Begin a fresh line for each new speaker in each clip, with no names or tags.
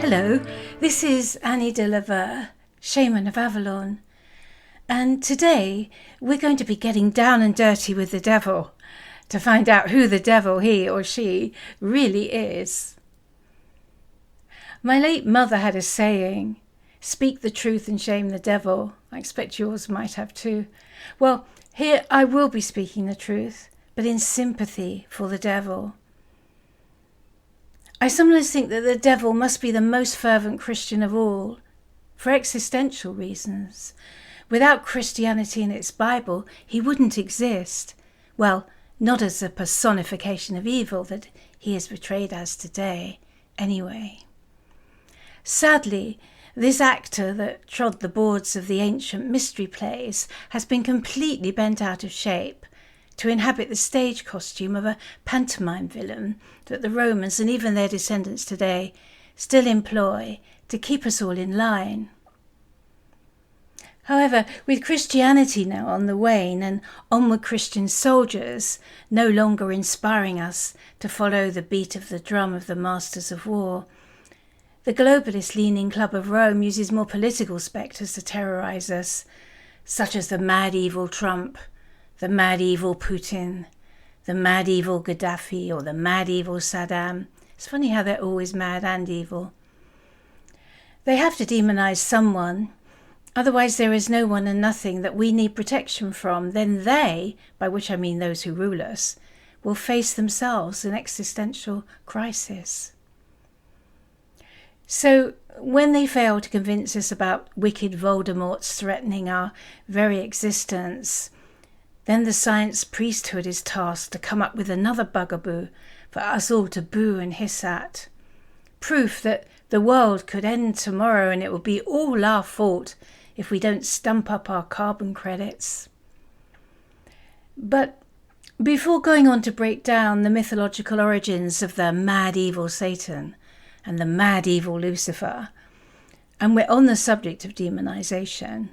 Hello, this is Annie Dieu-Le-Veut, Shaman of Avalon, and today we're going to be getting down and dirty with the devil to find out who the devil, he or she, really is. My late mother had a saying, "Speak the truth and shame the devil." I expect yours might have too. Well, here I will be speaking the truth, but in sympathy for the devil. I sometimes think that the devil must be the most fervent Christian of all, for existential reasons. Without Christianity and its Bible, he wouldn't exist. Well, not as a personification of evil that he is portrayed as today, anyway. Sadly, this actor that trod the boards of the ancient mystery plays has been completely bent out of shape to inhabit the stage costume of a pantomime villain that the Romans and even their descendants today still employ to keep us all in line. However, with Christianity now on the wane and onward Christian soldiers no longer inspiring us to follow the beat of the drum of the masters of war, the globalist-leaning Club of Rome uses more political spectres to terrorise us, such as the mad evil Trump, the mad evil Putin, the mad evil Gaddafi, or the mad evil Saddam. It's funny how they're always mad and evil. They have to demonise someone, otherwise there is no one and nothing that we need protection from. Then they, by which I mean those who rule us, will face themselves an existential crisis. So when they fail to convince us about wicked Voldemorts threatening our very existence, then the science priesthood is tasked to come up with another bugaboo for us all to boo and hiss at. Proof that the world could end tomorrow and it will be all our fault if we don't stump up our carbon credits. But before going on to break down the mythological origins of the mad evil Satan and the mad evil Lucifer, and we're on the subject of demonization,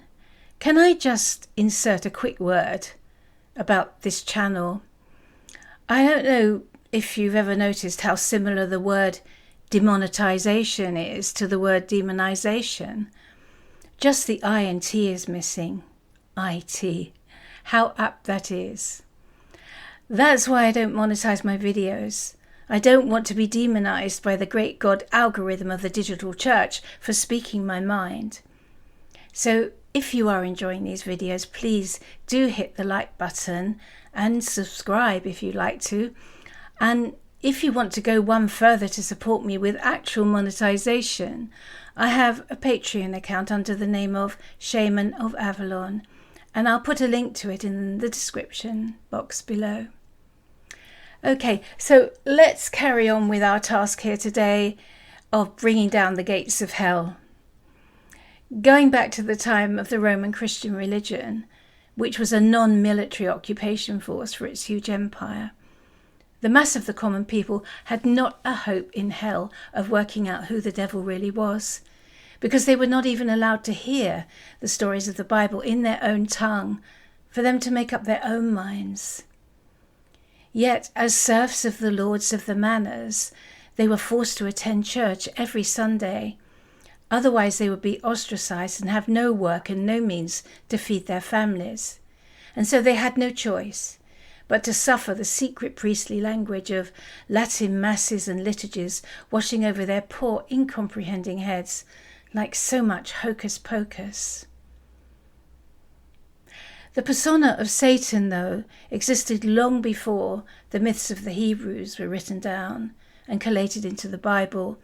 can I just insert a quick word about this channel? I don't know if you've ever noticed how similar the word demonetization is to the word demonization. Just the I and T is missing. IT. How apt that is. That's why I don't monetize my videos. I don't want to be demonized by the great God algorithm of the digital church for speaking my mind. So if you are enjoying these videos, please do hit the like button and subscribe if you'd like to. And if you want to go one further to support me with actual monetization, I have a Patreon account under the name of Shaman of Avalon, and I'll put a link to it in the description box below. Okay, so let's carry on with our task here today of bringing down the gates of hell. Going back to the time of the Roman Christian religion, which was a non-military occupation force for its huge empire, the mass of the common people had not a hope in hell of working out who the devil really was, because they were not even allowed to hear the stories of the Bible in their own tongue for them to make up their own minds. Yet, as serfs of the lords of the manors, they were forced to attend church every Sunday. Otherwise they would be ostracized and have no work and no means to feed their families. And so they had no choice but to suffer the secret priestly language of Latin masses and liturgies washing over their poor, incomprehending heads like so much hocus pocus. The persona of Satan, though, existed long before the myths of the Hebrews were written down and collated into the Bible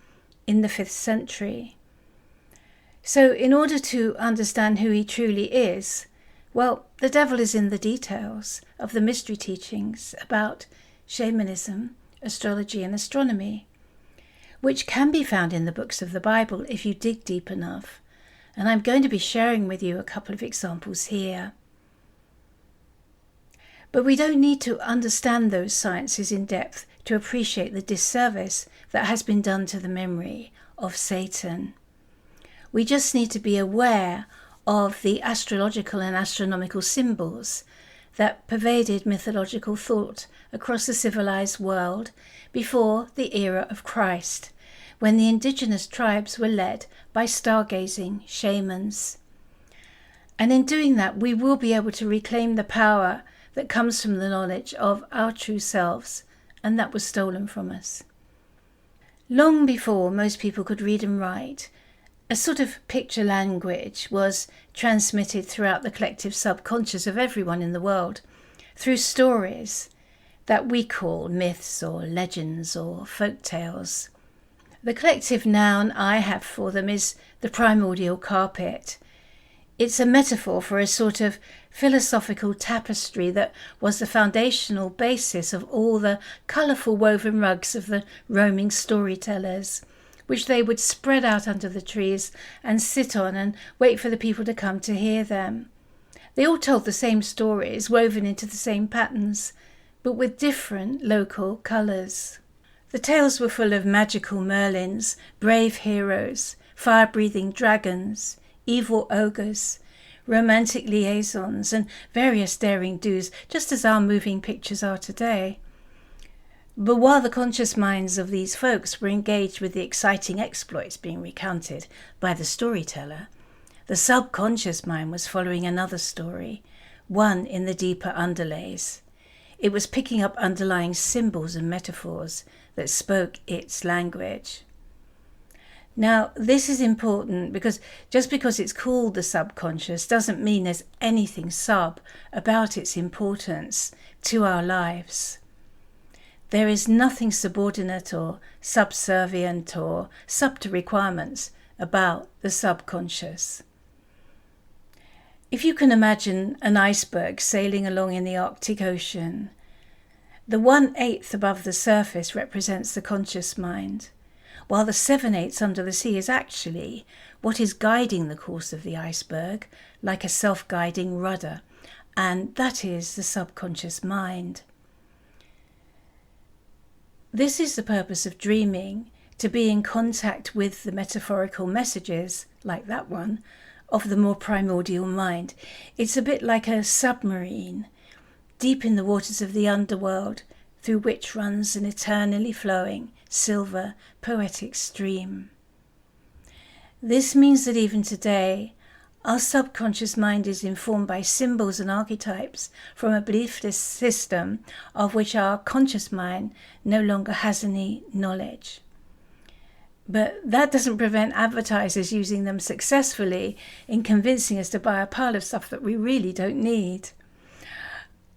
in the 5th century. So in order to understand who he truly is, well, the devil is in the details of the mystery teachings about shamanism, astrology and astronomy, which can be found in the books of the Bible if you dig deep enough. And I'm going to be sharing with you a couple of examples here. But we don't need to understand those sciences in depth to appreciate the disservice that has been done to the memory of Satan. We just need to be aware of the astrological and astronomical symbols that pervaded mythological thought across the civilized world before the era of Christ, when the indigenous tribes were led by stargazing shamans. And in doing that, we will be able to reclaim the power that comes from the knowledge of our true selves, and that was stolen from us. Long before most people could read and write, a sort of picture language was transmitted throughout the collective subconscious of everyone in the world through stories that we call myths or legends or folk tales. The collective noun I have for them is the primordial carpet. It's a metaphor for a sort of philosophical tapestry that was the foundational basis of all the colourful woven rugs of the roaming storytellers, which they would spread out under the trees and sit on and wait for the people to come to hear them. They all told the same stories, woven into the same patterns, but with different local colours. The tales were full of magical merlins, brave heroes, fire-breathing dragons, evil ogres, romantic liaisons, and various daring do's, just as our moving pictures are today. But while the conscious minds of these folks were engaged with the exciting exploits being recounted by the storyteller, the subconscious mind was following another story, one in the deeper underlays. It was picking up underlying symbols and metaphors that spoke its language. Now, this is important because just because it's called the subconscious doesn't mean there's anything sub about its importance to our lives. There is nothing subordinate or subservient or sub to requirements about the subconscious. If you can imagine an iceberg sailing along in the Arctic Ocean, the 1/8 above the surface represents the conscious mind, while the 7/8 under the sea is actually what is guiding the course of the iceberg, like a self-guiding rudder, and that is the subconscious mind. This is the purpose of dreaming, to be in contact with the metaphorical messages, like that one, of the more primordial mind. It's a bit like a submarine, deep in the waters of the underworld, through which runs an eternally flowing, silver, poetic stream. This means that even today, our subconscious mind is informed by symbols and archetypes from a belief system of which our conscious mind no longer has any knowledge. But that doesn't prevent advertisers using them successfully in convincing us to buy a pile of stuff that we really don't need.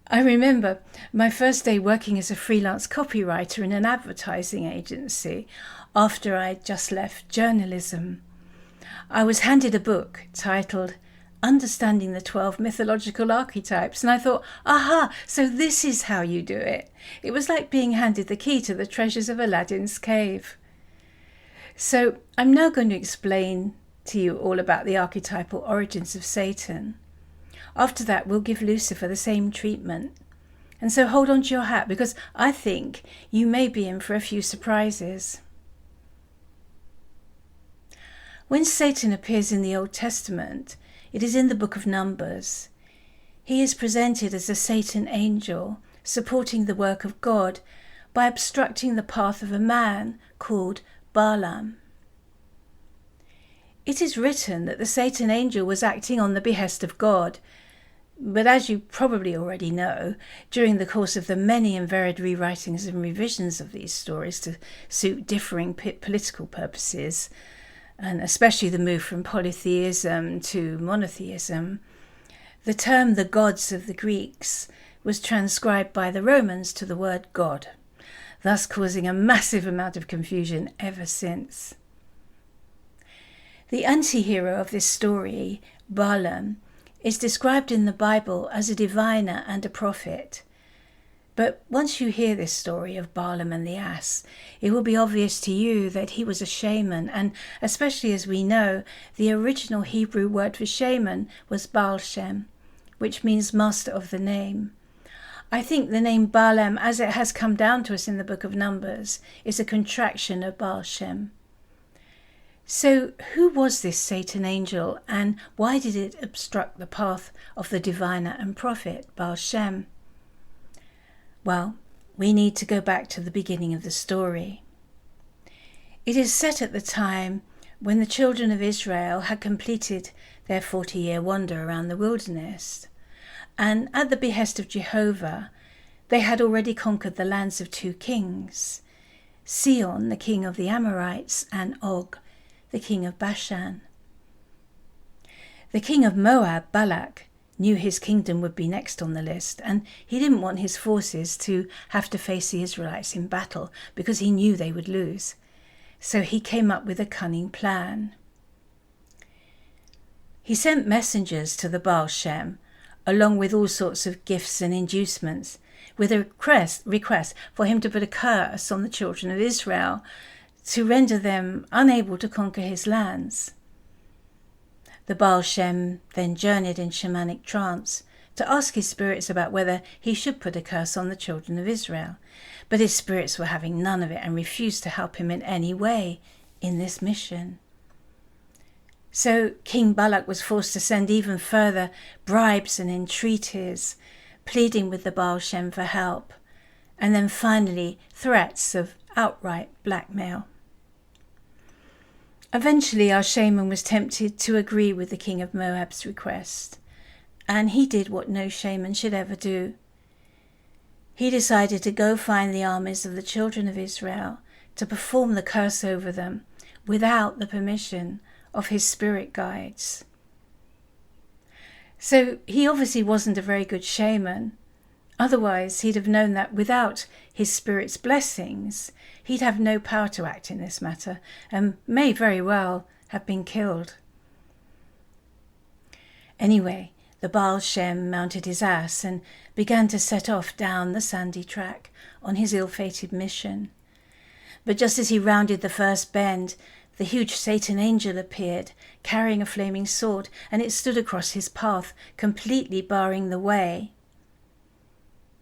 I remember my first day working as a freelance copywriter in an advertising agency after I'd just left journalism. I was handed a book titled Understanding the 12 Mythological Archetypes, and I thought, aha, so this is how you do it. It was like being handed the key to the treasures of Aladdin's cave. So I'm now going to explain to you all about the archetypal origins of Satan. After that, we'll give Lucifer the same treatment. And so hold on to your hat, because I think you may be in for a few surprises. When Satan appears in the Old Testament, it is in the book of Numbers. He is presented as a Satan angel, supporting the work of God by obstructing the path of a man called Balaam. It is written that the Satan angel was acting on the behest of God, but as you probably already know, during the course of the many and varied rewritings and revisions of these stories to suit differing political purposes, and especially the move from polytheism to monotheism, the term the gods of the Greeks was transcribed by the Romans to the word God, thus causing a massive amount of confusion ever since. The anti-hero of this story, Balaam, is described in the Bible as a diviner and a prophet. But once you hear this story of Balaam and the ass, it will be obvious to you that he was a shaman, and especially as we know, the original Hebrew word for shaman was Baal Shem, which means master of the name. I think the name Balaam, as it has come down to us in the book of Numbers, is a contraction of Baal Shem. So who was this Satan angel, and why did it obstruct the path of the diviner and prophet Baal Shem? Well, we need to go back to the beginning of the story. It is set at the time when the children of Israel had completed their 40-year wander around the wilderness, and at the behest of Jehovah, they had already conquered the lands of two kings, Sihon, the king of the Amorites, and Og, the king of Bashan. The king of Moab, Balak, knew his kingdom would be next on the list, and he didn't want his forces to have to face the Israelites in battle because he knew they would lose. So he came up with a cunning plan. He sent messengers to the Baal Shem, along with all sorts of gifts and inducements, with a request for him to put a curse on the children of Israel to render them unable to conquer his lands. The Baal Shem then journeyed in shamanic trance to ask his spirits about whether he should put a curse on the children of Israel, but his spirits were having none of it and refused to help him in any way in this mission. So King Balak was forced to send even further bribes and entreaties, pleading with the Baal Shem for help, and then finally threats of outright blackmail. Eventually our shaman was tempted to agree with the king of Moab's request, and he did what no shaman should ever do. He decided to go find the armies of the children of Israel to perform the curse over them without the permission of his spirit guides. So he obviously wasn't a very good shaman. Otherwise, he'd have known that without his spirit's blessings, he'd have no power to act in this matter and may very well have been killed. Anyway, the Baal Shem mounted his ass and began to set off down the sandy track on his ill-fated mission. But just as he rounded the first bend, the huge Satan angel appeared, carrying a flaming sword, and it stood across his path, completely barring the way.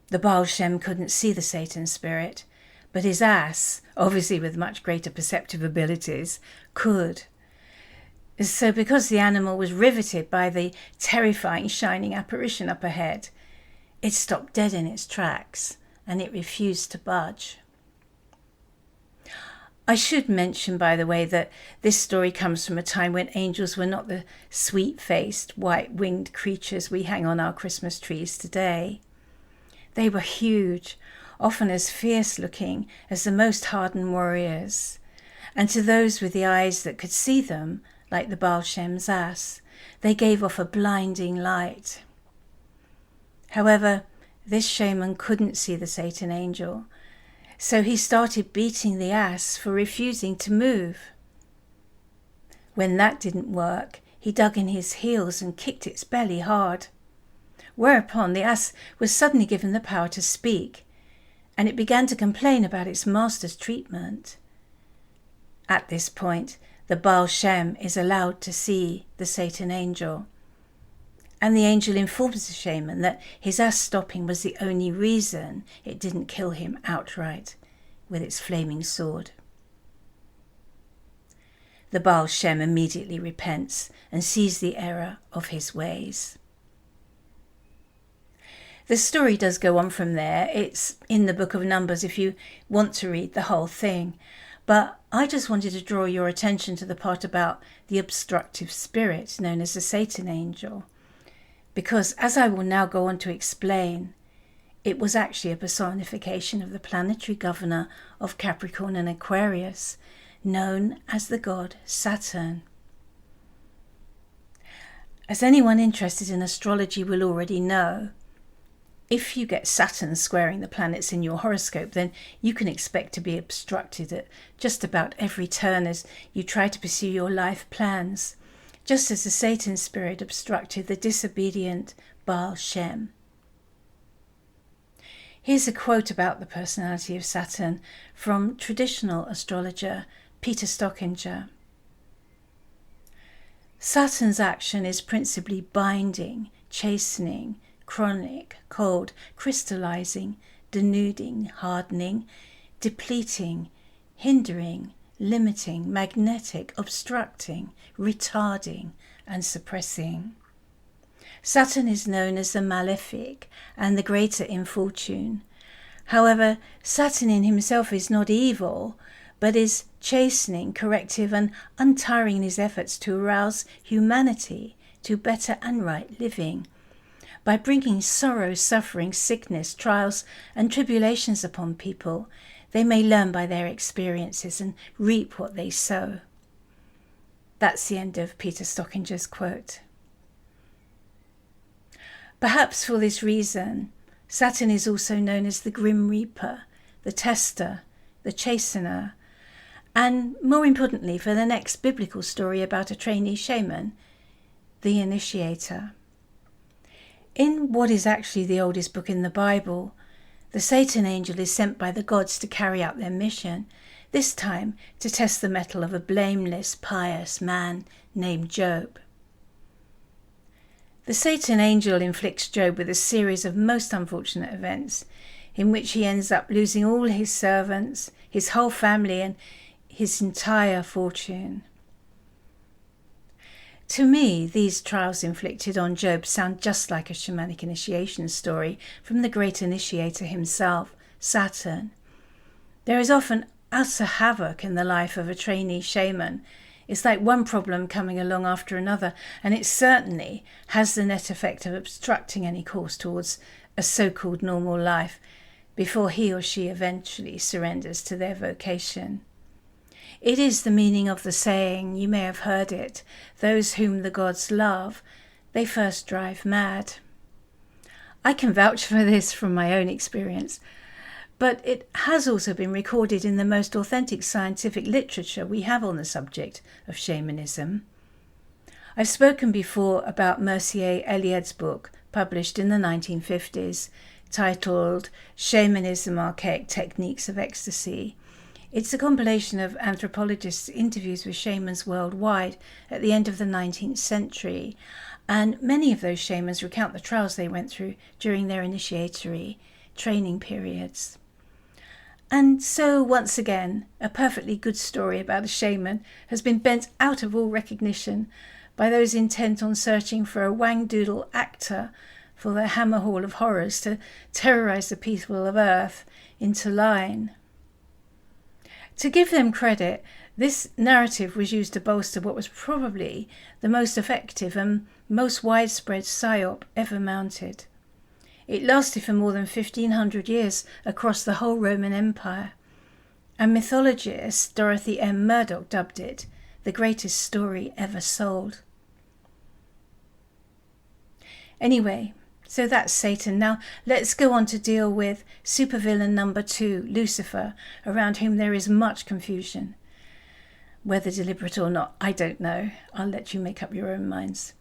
The Baal Shem couldn't see the Satan spirit, but his ass, obviously with much greater perceptive abilities, could. So because the animal was riveted by the terrifying shining apparition up ahead, it stopped dead in its tracks, and it refused to budge. I should mention, by the way, that this story comes from a time when angels were not the sweet-faced, white-winged creatures we hang on our Christmas trees today. They were huge, often as fierce-looking as the most hardened warriors, and to those with the eyes that could see them, like the Baal Shem's ass, they gave off a blinding light. However, this shaman couldn't see the Satan angel, so he started beating the ass for refusing to move. When that didn't work, he dug in his heels and kicked its belly hard. Whereupon the ass was suddenly given the power to speak, and it began to complain about its master's treatment. At this point, the Baal Shem is allowed to see the Satan angel, and the angel informs the shaman that his ass stopping was the only reason it didn't kill him outright with its flaming sword. The Baal Shem immediately repents and sees the error of his ways. The story does go on from there. It's in the Book of Numbers if you want to read the whole thing. But I just wanted to draw your attention to the part about the obstructive spirit known as the Satan angel, because as I will now go on to explain, it was actually a personification of the planetary governor of Capricorn and Aquarius, known as the god Saturn. As anyone interested in astrology will already know, if you get Saturn squaring the planets in your horoscope, then you can expect to be obstructed at just about every turn as you try to pursue your life plans, just as the Satan spirit obstructed the disobedient Baal Shem. Here's a quote about the personality of Saturn from traditional astrologer Peter Stockinger. Saturn's action is principally binding, chastening, chronic, cold, crystallizing, denuding, hardening, depleting, hindering, limiting, magnetic, obstructing, retarding, and suppressing. Saturn is known as the malefic and the greater infortune. However, Saturn in himself is not evil, but is chastening, corrective, and untiring in his efforts to arouse humanity to better and right living. By bringing sorrow, suffering, sickness, trials, and tribulations upon people, they may learn by their experiences and reap what they sow. That's the end of Peter Stockinger's quote. Perhaps for this reason, Satan is also known as the Grim Reaper, the Tester, the Chastener, and more importantly for the next biblical story about a trainee shaman, the Initiator. In what is actually the oldest book in the Bible, the Satan angel is sent by the gods to carry out their mission, this time to test the mettle of a blameless, pious man named Job. The Satan angel inflicts Job with a series of most unfortunate events, in which he ends up losing all his servants, his whole family, and his entire fortune. To me, these trials inflicted on Job sound just like a shamanic initiation story from the great initiator himself, Saturn. There is often utter havoc in the life of a trainee shaman. It's like one problem coming along after another, and it certainly has the net effect of obstructing any course towards a so-called normal life before he or she eventually surrenders to their vocation. It is the meaning of the saying, you may have heard it, those whom the gods love, they first drive mad. I can vouch for this from my own experience, but it has also been recorded in the most authentic scientific literature we have on the subject of shamanism. I've spoken before about Mercier Eliad's book, published in the 1950s, titled Shamanism, Archaic Techniques of Ecstasy. It's a compilation of anthropologists' interviews with shamans worldwide at the end of the 19th century, and many of those shamans recount the trials they went through during their initiatory training periods. And so, once again, a perfectly good story about a shaman has been bent out of all recognition by those intent on searching for a wang-doodle actor for their Hammer Hall of Horrors to terrorize the people of Earth into line. To give them credit, this narrative was used to bolster what was probably the most effective and most widespread psyop ever mounted. It lasted for more than 1,500 years across the whole Roman Empire, and mythologist Dorothy M. Murdoch dubbed it the greatest story ever sold. Anyway, so that's Satan. Now let's go on to deal with supervillain number 2, Lucifer, around whom there is much confusion. Whether deliberate or not, I don't know. I'll let you make up your own minds.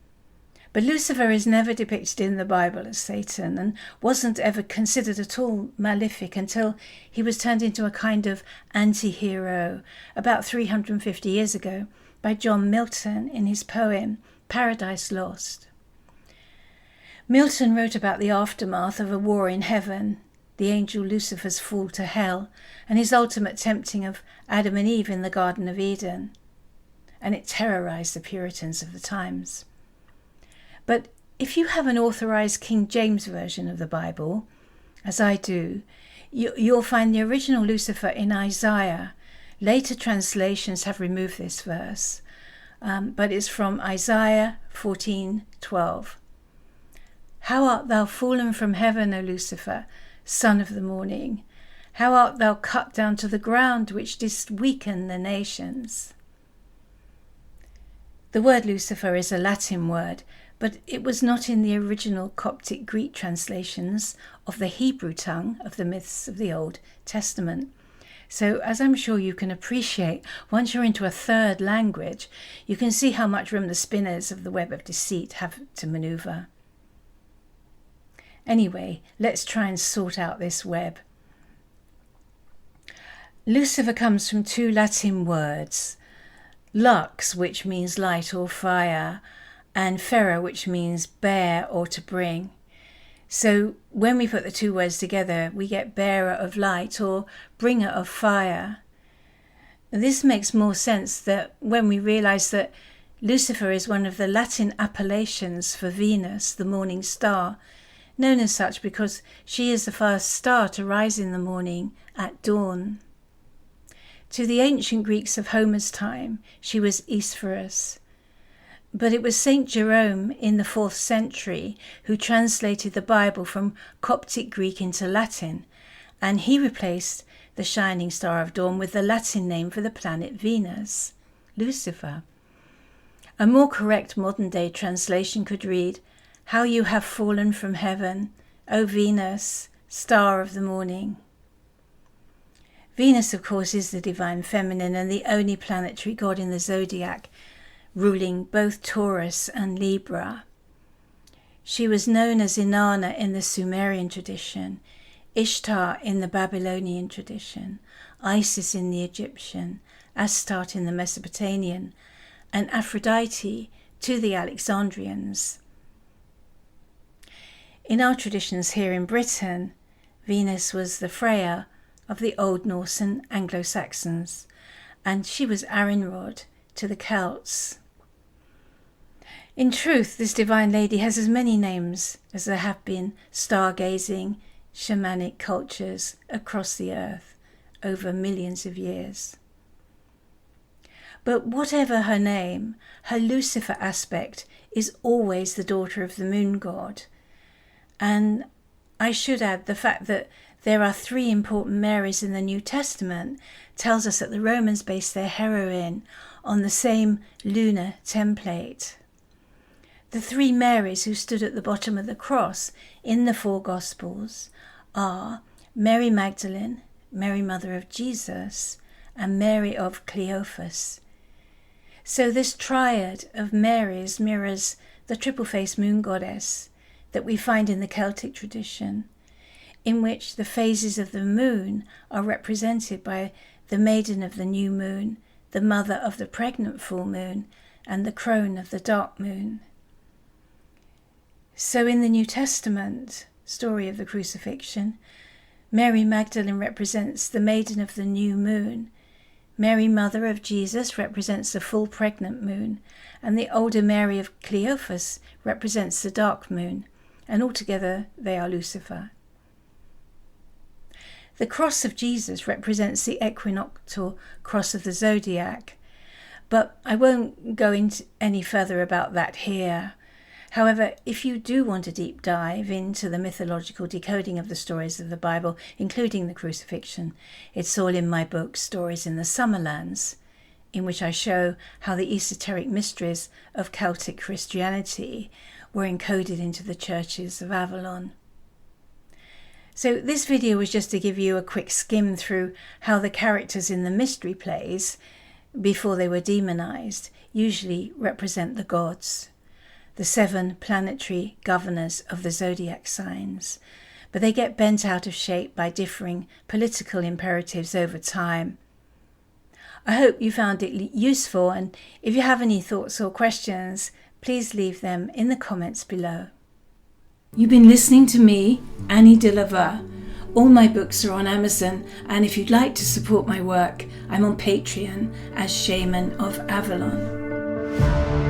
But Lucifer is never depicted in the Bible as Satan, and wasn't ever considered at all malefic until he was turned into a kind of anti-hero about 350 years ago by John Milton in his poem Paradise Lost. Milton wrote about the aftermath of a war in heaven, the angel Lucifer's fall to hell, and his ultimate tempting of Adam and Eve in the Garden of Eden. And it terrorized the Puritans of the times. But if you have an authorized King James version of the Bible, as I do, you'll find the original Lucifer in Isaiah. Later translations have removed this verse, but it's from Isaiah 14:12. How art thou fallen from heaven, O Lucifer, son of the morning? How art thou cut down to the ground, which didst weaken the nations? The word Lucifer is a Latin word, but it was not in the original Coptic Greek translations of the Hebrew tongue of the myths of the Old Testament. So, as I'm sure you can appreciate, once you're into a third language, you can see how much room the spinners of the web of deceit have to maneuver. Anyway, let's try and sort out this web. Lucifer comes from 2 Latin words, lux, which means light or fire, and ferre, which means bear or to bring. So when we put the 2 words together, we get bearer of light or bringer of fire. This makes more sense that when we realize that Lucifer is one of the Latin appellations for Venus, the morning star, known as such because she is the first star to rise in the morning at dawn. To the ancient Greeks of Homer's time, she was Aesphorus. But it was St. Jerome in the 4th century who translated the Bible from Coptic Greek into Latin, and he replaced the shining star of dawn with the Latin name for the planet Venus, Lucifer. A more correct modern-day translation could read, "How you have fallen from heaven, O Venus, star of the morning." Venus, of course, is the divine feminine and the only planetary god in the zodiac, ruling both Taurus and Libra. She was known as Inanna in the Sumerian tradition, Ishtar in the Babylonian tradition, Isis in the Egyptian, Astarte in the Mesopotamian, and Aphrodite to the Alexandrians. In our traditions here in Britain, Venus was the Freya of the Old Norse and Anglo-Saxons, and she was Arinrod to the Celts. In truth, this divine lady has as many names as there have been stargazing, shamanic cultures across the earth over millions of years. But whatever her name, her Lucifer aspect is always the daughter of the moon god. And I should add the fact that there are 3 important Marys in the New Testament tells us that the Romans based their heroine on the same lunar template. The 3 Marys who stood at the bottom of the cross in the 4 Gospels are Mary Magdalene, Mary Mother of Jesus, and Mary of Cleophas. So this triad of Marys mirrors the triple-faced moon goddess that we find in the Celtic tradition, in which the phases of the moon are represented by the maiden of the new moon, the mother of the pregnant full moon, and the crone of the dark moon. So in the New Testament story of the crucifixion, Mary Magdalene represents the maiden of the new moon, Mary Mother of Jesus represents the full pregnant moon, and the older Mary of Cleophas represents the dark moon, and altogether they are Lucifer. The cross of Jesus represents the equinoctial cross of the zodiac, but I won't go into any further about that here. However, if you do want a deep dive into the mythological decoding of the stories of the Bible, including the crucifixion, it's all in my book, Stories in the Summerlands, in which I show how the esoteric mysteries of Celtic Christianity were encoded into the churches of Avalon. So this video was just to give you a quick skim through how the characters in the mystery plays, before they were demonized, usually represent the gods, the 7 planetary governors of the zodiac signs, but they get bent out of shape by differing political imperatives over time. I hope you found it useful, and if you have any thoughts or questions, please leave them in the comments below. You've been listening to me, Annie Dieu-Le-Veut. All my books are on Amazon, and if you'd like to support my work, I'm on Patreon as Shaman of Avalon.